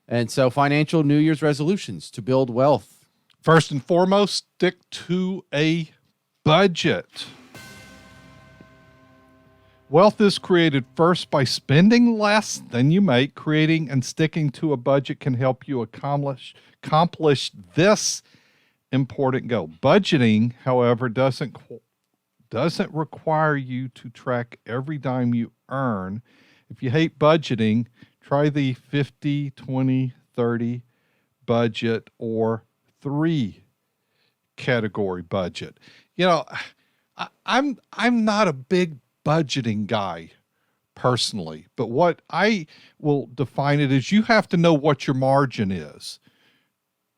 And so financial New Year's resolutions to build wealth. First and foremost, stick to a budget. Wealth is created first by spending less than you make. Creating and sticking to a budget can help you accomplish this important goal. Budgeting, however, doesn't require you to track every dime you earn. If you hate budgeting, try the 50, 20, 30 budget or 3 category budget. You know, I'm not a big budgeting guy personally, but what I will define it as, you have to know what your margin is.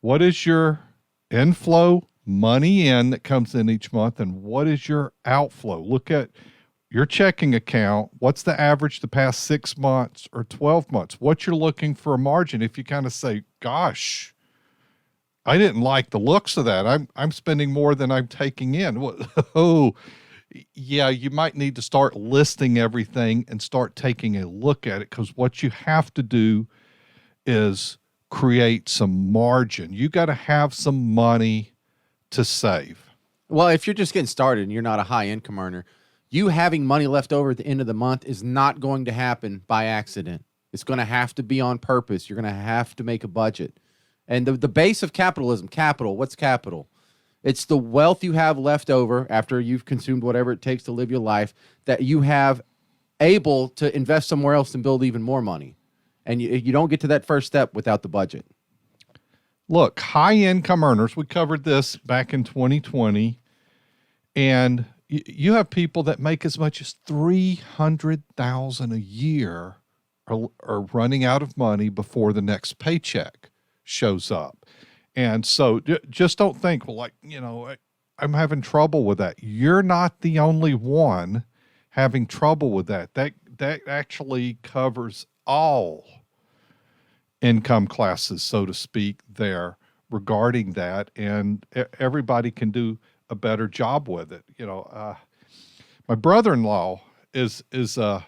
What is your inflow, money in that comes in each month, and what is your outflow? Look at your checking account. What's the average the past 6 months or 12 months? What you're looking for a margin. If you kind of say, gosh, I didn't like the looks of that. I'm spending more than I'm taking in. Oh, yeah, you might need to start listing everything and start taking a look at it, because what you have to do is create some margin. You got to have some money to save. Well, if you're just getting started and you're not a high income earner, you having money left over at the end of the month is not going to happen by accident. It's going to have to be on purpose. You're going to have to make a budget. And the base of capitalism, capital, what's capital? It's the wealth you have left over after you've consumed whatever it takes to live your life that you have able to invest somewhere else and build even more money. And you don't get to that first step without the budget. Look, high income earners, we covered this back in 2020, and you have people that make as much as $300,000 a year are running out of money before the next paycheck shows up. And so just don't think, well, like, you know, I'm having trouble with that. You're not the only one having trouble with that. That actually covers all income classes, so to speak, there regarding that. And everybody can do a better job with it. You know, my brother-in-law is a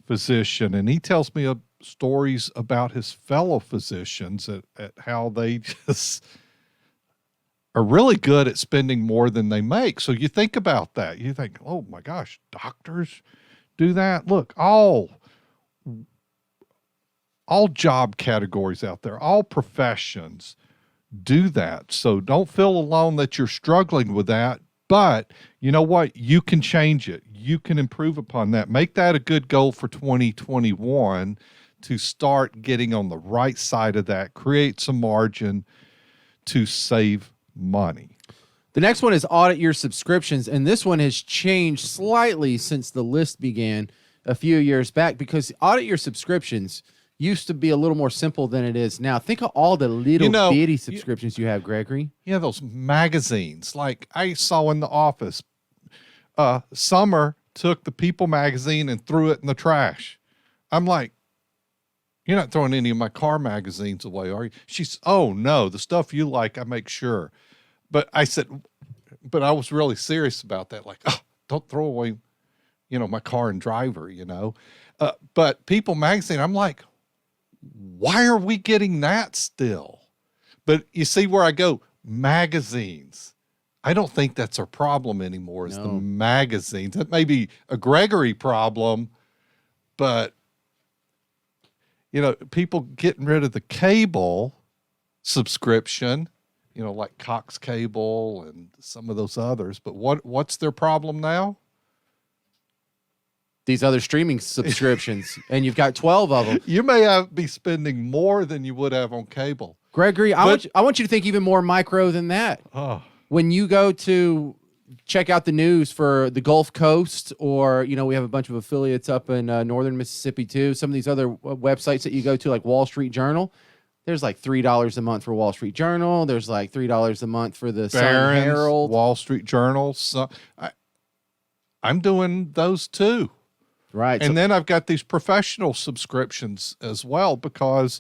physician, and he tells me stories about his fellow physicians at how they just are really good at spending more than they make. So you think about that. You think, oh my gosh, doctors do that. Look, all job categories out there, all professions do that. So don't feel alone that you're struggling with that. But you know what? You can change it. You can improve upon that. Make that a good goal for 2021 to start getting on the right side of that, create some margin to save money. The next one is audit your subscriptions. And this one has changed slightly since the list began a few years back, because audit your subscriptions used to be a little more simple than it is now. Think of all the little bitty subscriptions you have, Gregory. Yeah, those magazines. Like I saw in the office, Summer took the People magazine and threw it in the trash. I'm like, you're not throwing any of my car magazines away, are you? She's, oh no, the stuff you like, I make sure. But I said, but I was really serious about that. Like, oh, don't throw away, you know, my car and driver, you know. But People magazine, I'm like, why are we getting that still? But you see where I go, magazines. I don't think that's our problem anymore, is the magazines. That may be a Gregory problem, but you know, people getting rid of the cable subscription, you know, like Cox Cable and some of those others. But what's their problem now? These other streaming subscriptions, and you've got 12 of them. You may be spending more than you would have on cable. Gregory, I want you to think even more micro than that. Oh. When you go to check out the news for the Gulf Coast, or, you know, we have a bunch of affiliates up in northern Mississippi too. Some of these other websites that you go to, like Wall Street Journal, there's like $3 a month for Wall Street Journal. There's like $3 a month for the Sun Herald. Wall Street Journal. So I'm doing those too. Right. And then I've got these professional subscriptions as well, because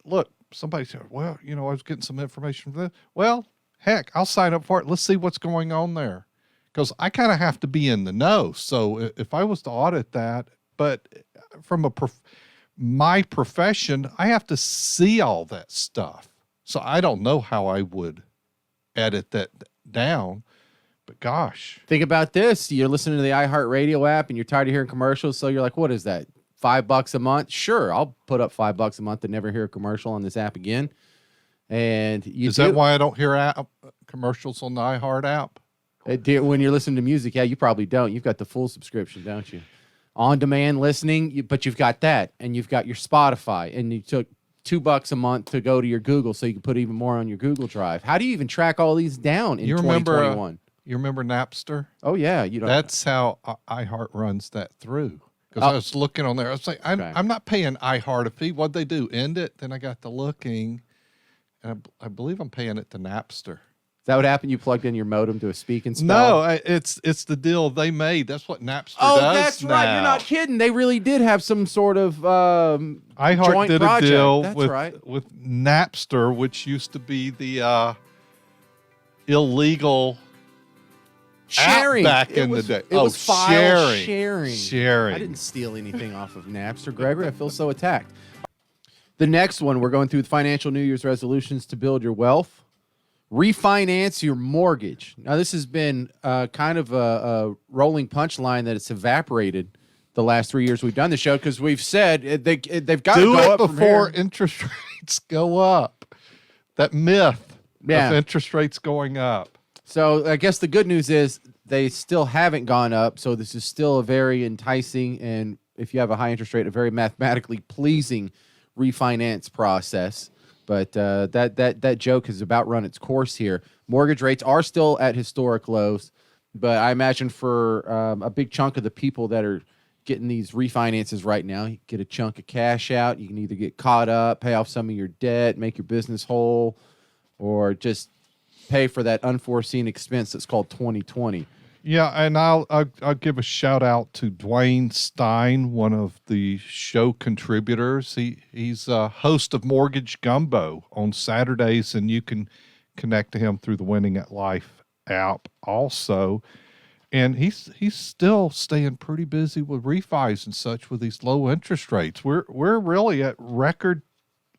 look, somebody said, well, you know, I was getting some information from that. Well, heck, I'll sign up for it. Let's see what's going on there, because I kind of have to be in the know. So if I was to audit that, but from a my profession, I have to see all that stuff. So I don't know how I would edit that down, but gosh. Think about this. You're listening to the iHeartRadio app and you're tired of hearing commercials. So you're like, what is that? $5 a month? Sure. I'll put up $5 a month and never hear a commercial on this app again. And Is that why I don't hear commercials on the iHeart app? When you're listening to music, yeah, you probably don't. You've got the full subscription, don't you? On-demand listening, but you've got that, and you've got your Spotify, and you took $2 a month to go to your Google so you can put even more on your Google Drive. How do you even track all these down in 2021? You remember Napster? Oh, yeah. That's how iHeart runs that through. Because I was looking on there. I was like, I'm not paying iHeart a fee. What'd they do? End it? Then I got to looking, and I believe I'm paying it to Napster. Is that what happened? You plugged in your modem to a speak and spell? No, it's the deal they made. That's what Napster does. Oh, that's right. You're not kidding. They really did have some sort of iHeart joint did project. a deal That's with right. with Napster, which used to be the illegal sharing app back in the day. It was file sharing. Sharing. I didn't steal anything off of Napster, Gregory. I feel so attacked. The next one, we're going through the financial New Year's resolutions to build your wealth. Refinance your mortgage. Now, this has been kind of a rolling punchline that it's evaporated the last 3 years we've done the show because we've said they've got to go up before interest rates go up. That myth of interest rates going up. So I guess the good news is they still haven't gone up. So this is still a very enticing and, if you have a high interest rate, a very mathematically pleasing refinance process. But that joke has about run its course here. Mortgage rates are still at historic lows, but I imagine for a big chunk of the people that are getting these refinances right now, you get a chunk of cash out. You can either get caught up, pay off some of your debt, make your business whole, or just pay for that unforeseen expense that's called 2020. Yeah, and I'll give a shout out to Dwayne Stein, one of the show contributors. He's a host of Mortgage Gumbo on Saturdays, and you can connect to him through the Winning at Life app also. And he's still staying pretty busy with refis and such with these low interest rates. We're really at record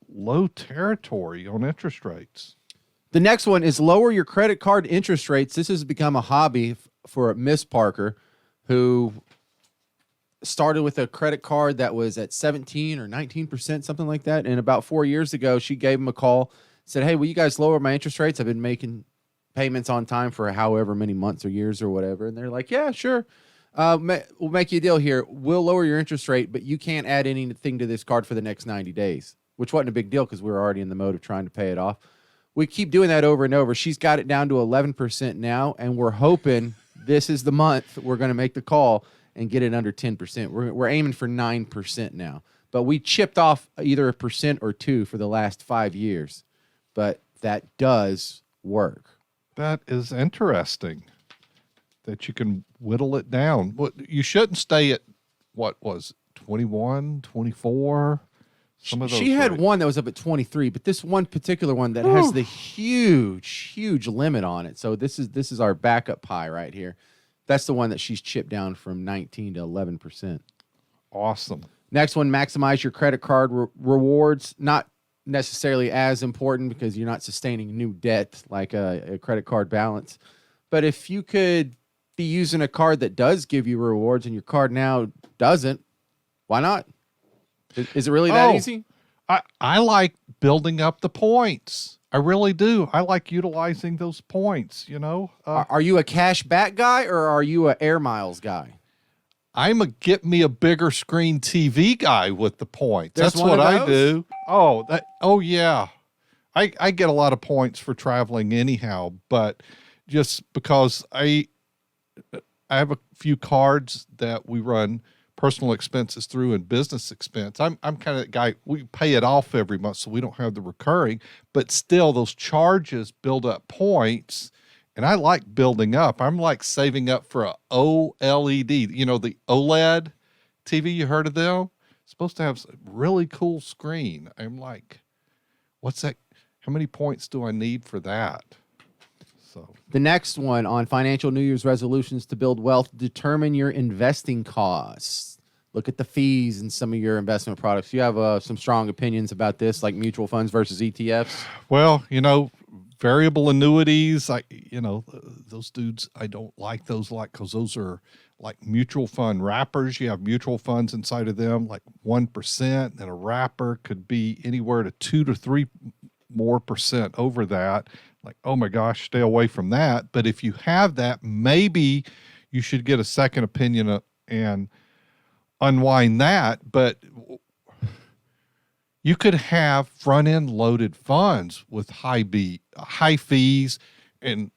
low territory on interest rates. The next one is lower your credit card interest rates. This has become a hobby for Miss Parker, who started with a credit card that was at 17 or 19%, something like that. And about 4 years ago, she gave him a call, said, hey, will you guys lower my interest rates? I've been making payments on time for however many months or years or whatever. And they're like, yeah, sure. We'll make you a deal here. We'll lower your interest rate, but you can't add anything to this card for the next 90 days, which wasn't a big deal because we were already in the mode of trying to pay it off. We keep doing that over and over. She's got it down to 11% now, and we're hoping this is the month we're going to make the call and get it under 10%. We're aiming for 9% now. But we chipped off either 1% or 2% for the last 5 years. But that does work. That is interesting that you can whittle it down. You shouldn't stay at, what was it, 21, 24? Some of those she had one that was up at 23, but this one particular one that has the huge limit on it. So this is our backup pie right here. That's the one that she's chipped down from 19 to 11%. Awesome. Next one, maximize your credit card rewards. Not necessarily as important because you're not sustaining new debt like a credit card balance. But if you could be using a card that does give you rewards and your card now doesn't, why not? Is it really that easy? I like building up the points. I really do. I like utilizing those points, you know. Are you a cash back guy or are you a air miles guy? I'm a get me a bigger screen TV guy with the points. There's That's one what of I those? do. Oh yeah. I get a lot of points for traveling anyhow, but just because I have a few cards that we run personal expenses through and business expense. I'm kind of the guy, we pay it off every month so we don't have the recurring, but still those charges build up points, and I like building up. I'm like saving up for a OLED, you know, the OLED TV, you heard of them? It's supposed to have a really cool screen. I'm like, what's that? How many points do I need for that? So the next one on financial New Year's resolutions to build wealth, determine your investing costs. Look at the fees in some of your investment products. You have some strong opinions about this, like mutual funds versus ETFs? Well, variable annuities, those dudes, I don't like those because those are like mutual fund wrappers. You have mutual funds inside of them, like 1%, and a wrapper could be anywhere to 2 to 3 more percent over that. Like, oh my gosh, stay away from that. But if you have that, maybe you should get a second opinion and unwind that. But you could have front-end loaded funds with high fees. And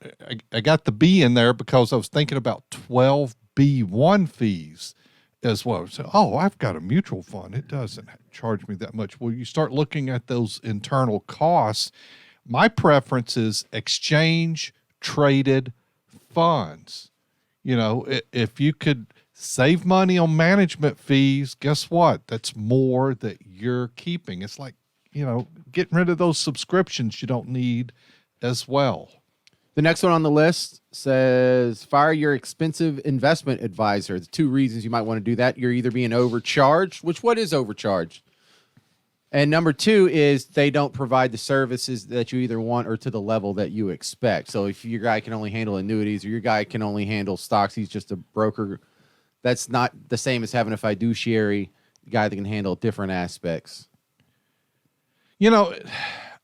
I got the B in there because I was thinking about 12B1 fees as well. So, I've got a mutual fund. It doesn't charge me that much. Well, you start looking at those internal costs. My preference is exchange traded funds. If you could save money on management fees, guess what? That's more that you're keeping. It's like, getting rid of those subscriptions you don't need as well. The next one on the list says fire your expensive investment advisor. The 2 reasons you might want to do that. You're either being overcharged, which what is overcharged? And number 2 is they don't provide the services that you either want or to the level that you expect. So if your guy can only handle annuities or your guy can only handle stocks, he's just a broker. That's not the same as having a fiduciary guy that can handle different aspects.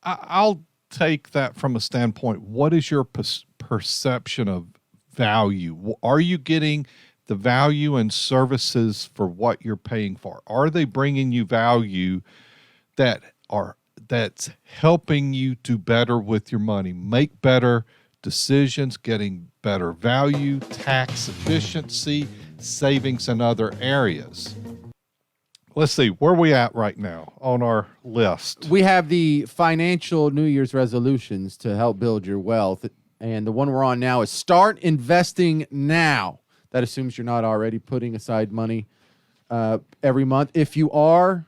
I'll take that from a standpoint. What is your perception of value? Are you getting the value and services for what you're paying for? Are they bringing you value that's helping you do better with your money, make better decisions, getting better value, tax efficiency, savings in other areas? Let's see, where are we at right now on our list? We have the financial New Year's resolutions to help build your wealth. And the one we're on now is start investing now. That assumes you're not already putting aside money every month. If you are,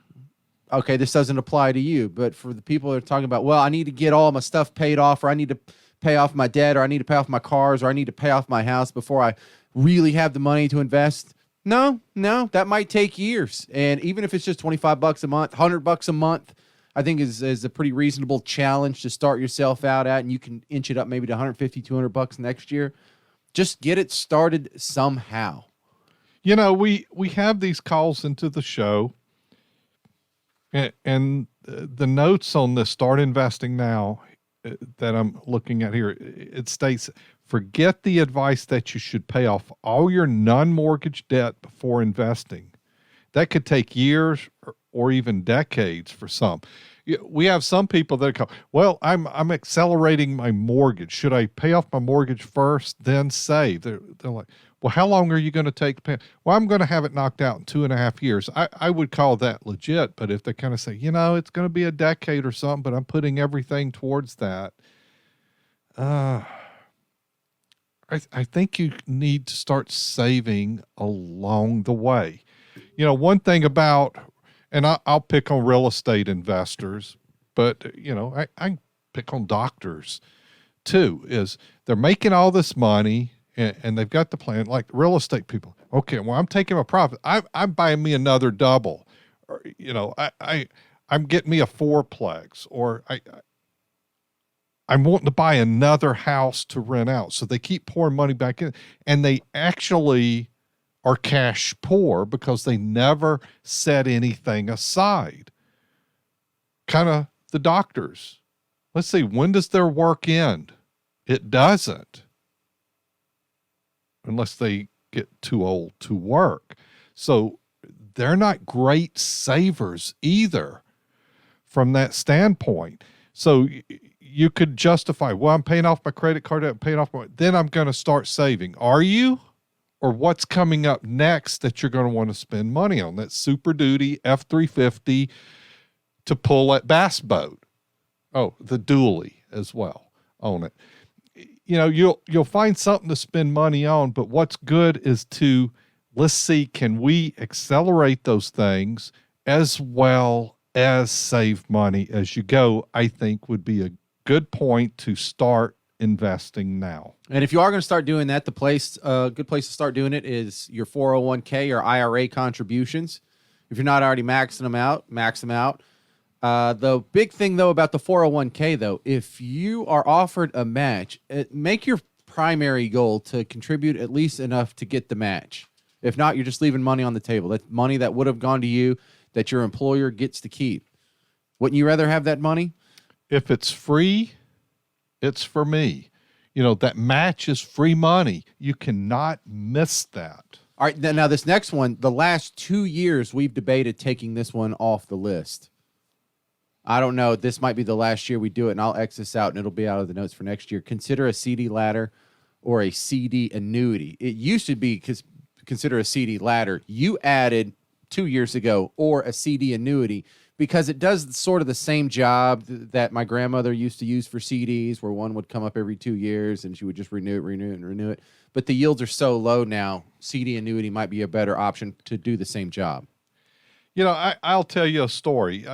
okay, this doesn't apply to you. But for the people that are talking about, well, I need to get all my stuff paid off, or I need to pay off my debt, or I need to pay off my cars, or I need to pay off my house before I really have the money to invest. No, that might take years. And even if it's just $25 a month, $100 a month, I think is a pretty reasonable challenge to start yourself out at. And you can inch it up maybe to $150, $200 next year. Just get it started somehow. We have these calls into the show, and the notes on this start investing now that I'm looking at here, it states, forget the advice that you should pay off all your non-mortgage debt before investing. That could take years or even decades for some. We have some people that go, well, I'm accelerating my mortgage. Should I pay off my mortgage first, then save? They're like, well, how long are you going to take to pay? Well, I'm going to have it knocked out in 2.5 years. I would call that legit. But if they kind of say, it's going to be a decade or something, but I'm putting everything towards that, I think you need to start saving along the way. One thing about, and I'll pick on real estate investors, but I pick on doctors too, is they're making all this money and they've got the plan, like real estate people. Okay, well, I'm taking my profit. I'm buying me another double, or, I'm getting me a fourplex, or I'm wanting to buy another house to rent out. So they keep pouring money back in, and they actually are cash poor because they never set anything aside. Kind of the doctors. Let's see, when does their work end? It doesn't. Unless they get too old to work. So they're not great savers either from that standpoint. So you could justify, well, I'm paying off my credit card, I'm paying off then I'm going to start saving. Are you? Or what's coming up next that you're going to want to spend money on? That Super Duty F-350 to pull that bass boat. Oh, the dually as well on it. You'll find something to spend money on, but what's good is let's see, can we accelerate those things as well as save money as you go? I think would be a good point to start investing now. And if you are going to start doing that, a good place to start doing it is your 401k or IRA contributions. If you're not already maxing them out, max them out. The big thing, though, about the 401k, though, if you are offered a match, make your primary goal to contribute at least enough to get the match. If not, you're just leaving money on the table. That's money that would have gone to you that your employer gets to keep. Wouldn't you rather have that money? If it's free, it's for me. That match is free money. You cannot miss that. All right, now this next one, the last 2 years, we've debated taking this one off the list. I don't know. This might be the last year we do it, and I'll X this out, and it'll be out of the notes for next year. Consider a CD ladder or a CD annuity. It used to be consider a CD ladder. You added 2 years ago, or a CD annuity, because it does sort of the same job that my grandmother used to use for CDs, where one would come up every 2 years, and she would just renew it. But the yields are so low now, CD annuity might be a better option to do the same job. I'll tell you a story.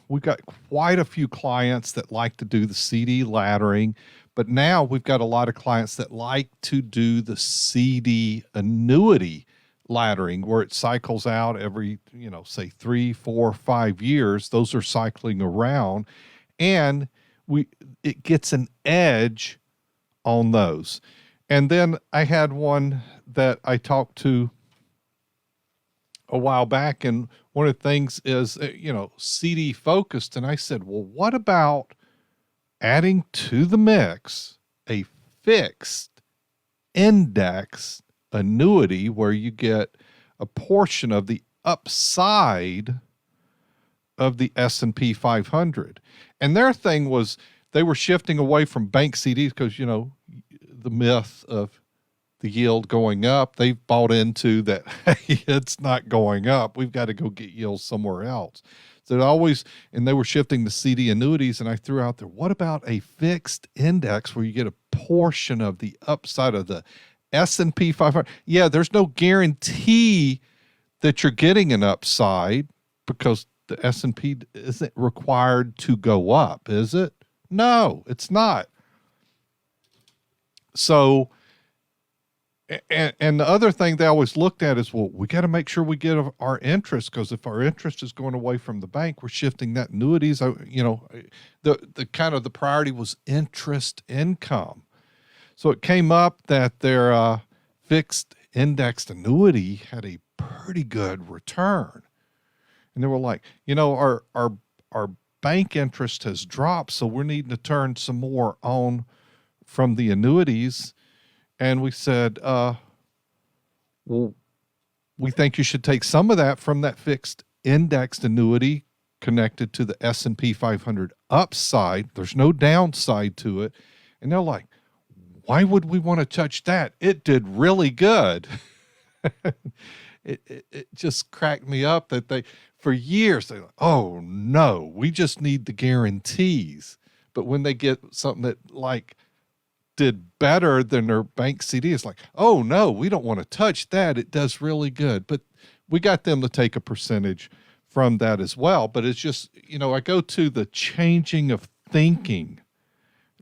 We've got quite a few clients that like to do the CD laddering, but now we've got a lot of clients that like to do the CD annuity laddering, where it cycles out every, say 3, 4, 5 years. Those are cycling around, and it gets an edge on those. And then I had one that I talked to a while back, and one of the things is, CD focused. And I said, well, what about adding to the mix a fixed index annuity where you get a portion of the upside of the S&P 500? And their thing was they were shifting away from bank CDs because, the myth of the yield going up, they've bought into that, hey, it's not going up. We've got to go get yields somewhere else. So they were shifting to CD annuities, and I threw out there, what about a fixed index where you get a portion of the upside of the S&P 500? Yeah, there's no guarantee that you're getting an upside because the S&P isn't required to go up, is it? No, it's not. So, and the other thing they always looked at is, well, we got to make sure we get our interest, because if our interest is going away from the bank, we're shifting that annuities. The kind of the priority was interest income. So it came up that their fixed indexed annuity had a pretty good return, and they were like, our bank interest has dropped, so we're needing to turn some more on from the annuities. And we said, well, we think you should take some of that from that fixed indexed annuity connected to the S&P 500 upside. There's no downside to it. And they're like, why would we want to touch that? It did really good. It just cracked me up that for years, they're like, oh no, we just need the guarantees. But when they get something that did better than their bank CD, it's like, oh no, we don't want to touch that. It does really good. But we got them to take a percentage from that as well. But it's just, I go to the changing of thinking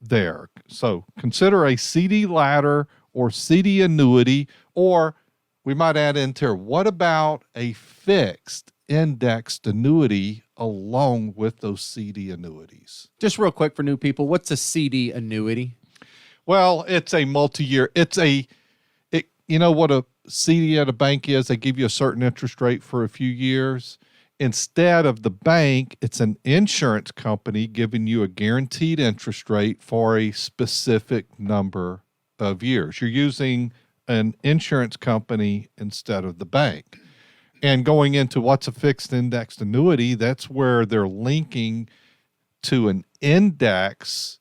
there. So consider a CD ladder or CD annuity, or we might add into, what about a fixed indexed annuity along with those CD annuities? Just real quick for new people, what's a CD annuity? Well, it's a multi-year. You know what a CD at a bank is? They give you a certain interest rate for a few years. Instead of the bank, it's an insurance company giving you a guaranteed interest rate for a specific number of years. You're using an insurance company instead of the bank. And going into what's a fixed indexed annuity, that's where they're linking to an index,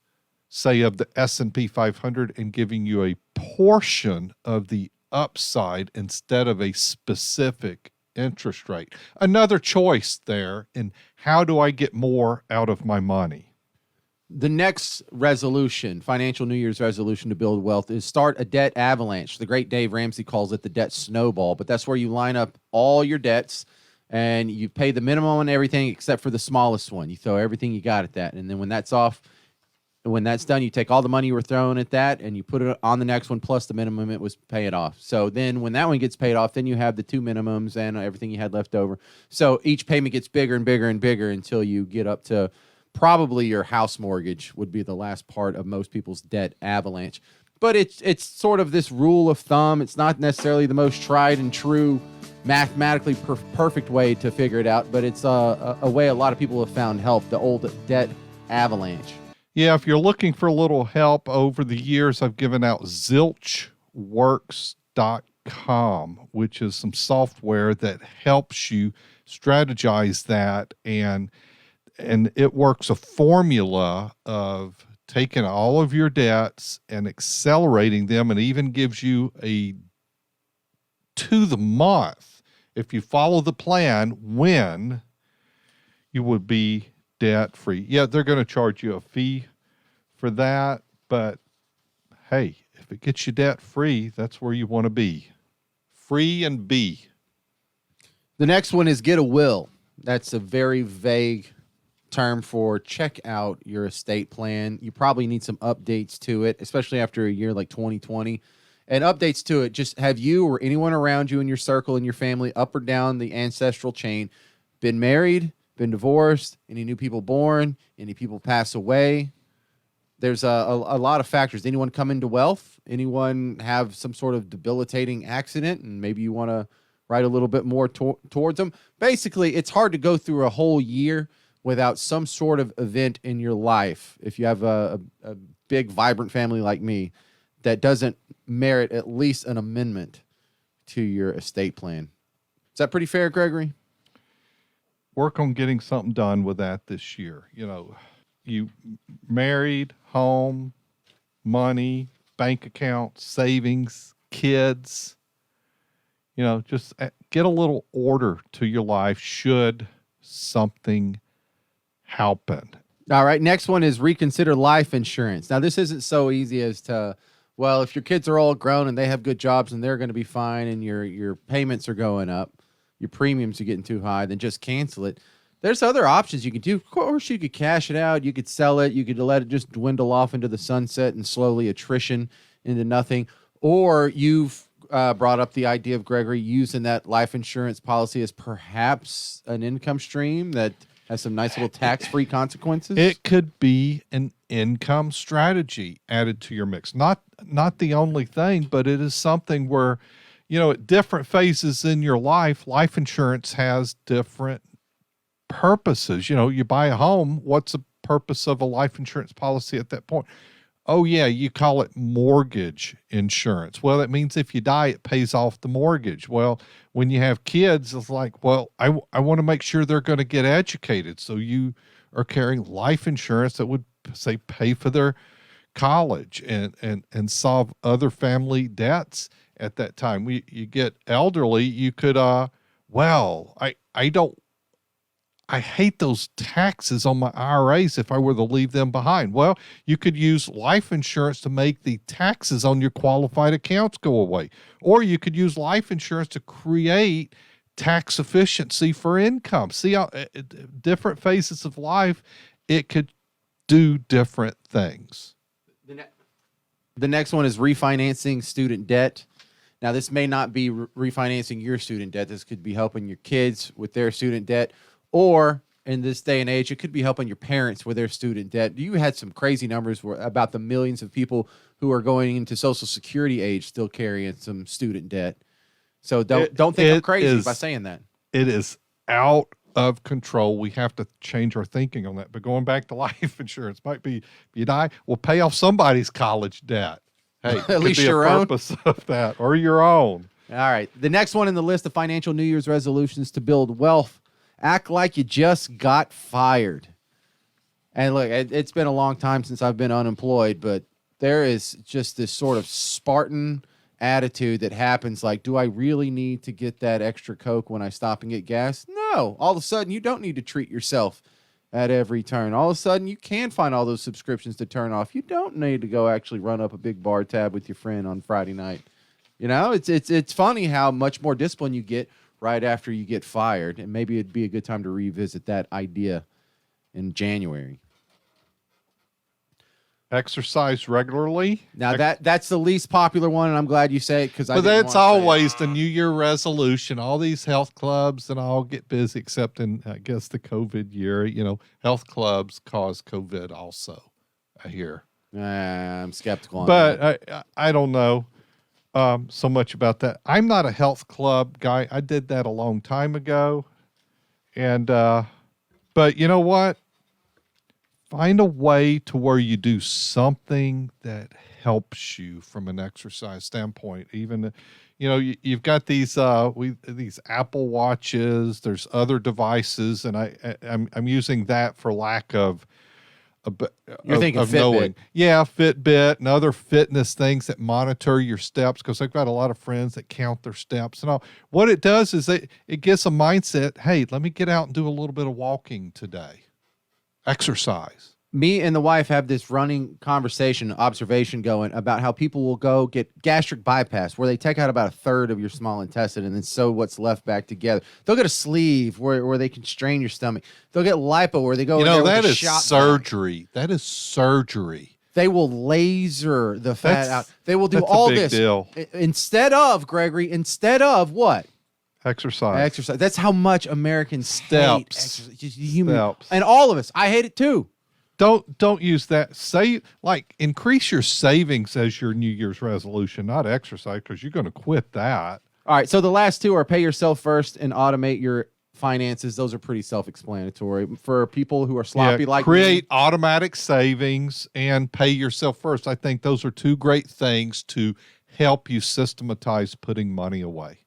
say of the S&P 500, and giving you a portion of the upside instead of a specific interest rate. Another choice there in how do I get more out of my money? The next resolution, financial New Year's resolution to build wealth, is start a debt avalanche. The great Dave Ramsey calls it the debt snowball, but that's where you line up all your debts and you pay the minimum on everything except for the smallest one. You throw everything you got at that. And then when that's off, And when that's done, you take all the money you were throwing at that and you put it on the next one plus the minimum it was pay it off. So then when that one gets paid off, then you have the two minimums and everything you had left over. So each payment gets bigger and bigger and bigger until you get up to probably your house mortgage would be the last part of most people's debt avalanche. But it's sort of this rule of thumb. It's not necessarily the most tried and true mathematically perfect way to figure it out, but it's a way a lot of people have found help, the old debt avalanche. Yeah, if you're looking for a little help over the years, I've given out zilchworks.com, which is some software that helps you strategize that, and it works a formula of taking all of your debts and accelerating them, and even gives you a to the month, if you follow the plan, when you would be debt free. Yeah, they're going to charge you a fee for that, but hey, if it gets you debt free, that's where you want to be. Free and be. The next one is get a will. That's a very vague term for check out your estate plan. You probably need some updates to it, especially after a year like 2020. And updates to it, just have you or anyone around you in your circle, in your family, up or down the ancestral chain, been married, been divorced, any new people born, any people pass away? There's a lot of factors. Anyone come into wealth? Anyone have some sort of debilitating accident and maybe you want to write a little bit more towards them? Basically, it's hard to go through a whole year without some sort of event in your life, if you have a big, vibrant family like me, that doesn't merit at least an amendment to your estate plan. Is that pretty fair, Gregory? Work on getting something done with that this year. You know, you married, home, money, bank account, savings, kids. You know, just get a little order to your life should something happen. All right, next one is reconsider life insurance. Now, this isn't so easy as to, well, if your kids are all grown and they have good jobs and they're going to be fine and your payments are going up, your premiums are getting too high, then just cancel it. There's other options you could do. Of course, you could cash it out. You could sell it. You could let it just dwindle off into the sunset and slowly attrition into nothing. Or you've brought up the idea of, Gregory, using that life insurance policy as perhaps an income stream that has some nice little tax-free consequences. It could be an income strategy added to your mix. Not the only thing, but it is something where, you know, at different phases in your life, life insurance has different purposes. You know, you buy a home, what's the purpose of a life insurance policy at that point? Oh yeah, you call it mortgage insurance. Well, that means if you die, it pays off the mortgage. Well, when you have kids, it's like, well, I want to make sure they're going to get educated. So you are carrying life insurance that would, say, pay for their college and solve other family debts at that time. You get elderly, you could, I hate those taxes on my IRAs if I were to leave them behind. Well, you could use life insurance to make the taxes on your qualified accounts go away. Or you could use life insurance to create tax efficiency for income. See how different phases of life, it could do different things. The next one is refinancing student debt. Now, this may not be refinancing your student debt. This could be helping your kids with their student debt. Or in this day and age, it could be helping your parents with their student debt. You had some crazy numbers about the millions of people who are going into Social Security age still carrying some student debt. So don't think I'm crazy by saying that. It is out of control. We have to change our thinking on that. But going back to life insurance, might be, if you die, we'll pay off somebody's college debt. Hey, at least your own purpose of that, or your own. All right. The next one in the list of financial New Year's resolutions to build wealth. Act like you just got fired. And look, it's been a long time since I've been unemployed, but there is just this sort of Spartan attitude that happens like, do I really need to get that extra Coke when I stop and get gas? No. All of a sudden, you don't need to treat yourself at every turn. All of a sudden, you can find all those subscriptions to turn off. You don't need to go actually run up a big bar tab with your friend on Friday night. You know, it's funny how much more discipline you get right after you get fired, and maybe it'd be a good time to revisit that idea in January. Exercise regularly. Now that's the least popular one, and I'm glad you say it because But that's always the New Year resolution. All these health clubs and all get busy, except in, I guess, the COVID year. You know, health clubs cause COVID also, I hear. I'm skeptical on that. But I don't know so much about that. I'm not a health club guy. I did that a long time ago. And, but you know what? Find a way to where you do something that helps you from an exercise standpoint. Even, you know, you've got these these Apple Watches. There's other devices, and I'm using that for lack of. You're thinking of Fitbit. knowing. Yeah, Fitbit and other fitness things that monitor your steps, because I've got a lot of friends that count their steps and all. What it does is it gets a mindset, hey, let me get out and do a little bit of walking today. Exercise. Me and the wife have this running observation going about how people will go get gastric bypass, where they take out about a third of your small intestine and then sew what's left back together. They'll get a sleeve where they can strain your stomach. They'll get lipo, where they go. You know, in there that with a is shot surgery. back. That is surgery. They will laser the fat out. They will do that's all a big this deal. Instead of what? Exercise. Exercise. That's how much Americans Steps. hate exercise. Steps. And all of us. I hate it too. Don't use that. Say, like, increase your savings as your New Year's resolution, not exercise, because you're going to quit that. All right. So the last two are pay yourself first and automate your finances. Those are pretty self-explanatory for people who are sloppy like create me. automatic savings and pay yourself first. I think those are two great things to help you systematize putting money away.